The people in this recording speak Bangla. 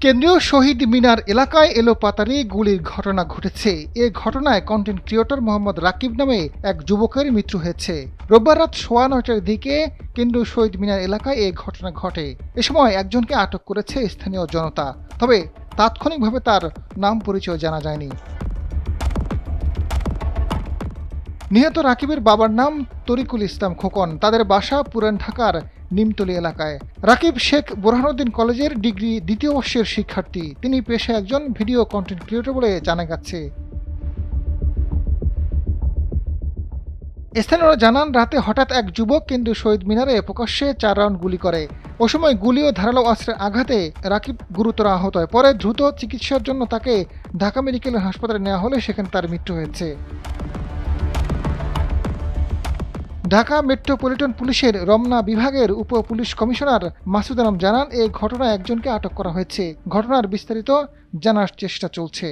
কেন্দ্রীয় শহীদ মিনার এলাকায় এলোপাতাড়ি গুলির ঘটনা ঘটেছে। এ ঘটনায় কন্টেন্ট ক্রিয়েটর মোহাম্মদ রাকিব নামে এক যুবকের মৃত্যু হয়েছে। রোববার রাত 9:15টার দিকে কেন্দ্রীয় শহীদ মিনার এলাকায় এ ঘটনা ঘটে। এ সময় একজনকে আটক করেছে স্থানীয় জনতা, তবে তাৎক্ষণিকভাবে তার নাম পরিচয় জানা যায়নি। নিহত রাকিবের বাবার নাম তরিকুল ইসলাম খোকন। তাদের বাসা পুরান ঢাকার নিমতলী এলাকায়। রাকিব শেখ বোরহানুদ্দিন কলেজের ডিগ্রি দ্বিতীয় বর্ষের শিক্ষার্থী। তিনি পেশায় একজন ভিডিও কন্টেন্ট ক্রিয়েটর বলে জানা গেছে। স্থানীয়রা জানান, রাতে হঠাৎ এক যুবক কেন্দ্রীয় শহীদ মিনারে প্রকাশ্যে 4 রাউন্ড গুলি করে। ও সময় গুলি ও ধারালো অস্ত্রের আঘাতে রাকিব গুরুতর আহত হয়। পরে দ্রুত চিকিৎসার জন্য তাকে ঢাকা মেডিকেল হাসপাতালে নেওয়া হলে সেখানে তার মৃত্যু হয়েছে। ঢাকা মেট্রোপলিটন পুলিশের রমনা বিভাগের উপ পুলিশ কমিশনার মাসুদ আলম জানান, এই ঘটনায় একজনকে আটক করা হয়েছে। ঘটনার বিস্তারিত জানার চেষ্টা চলছে।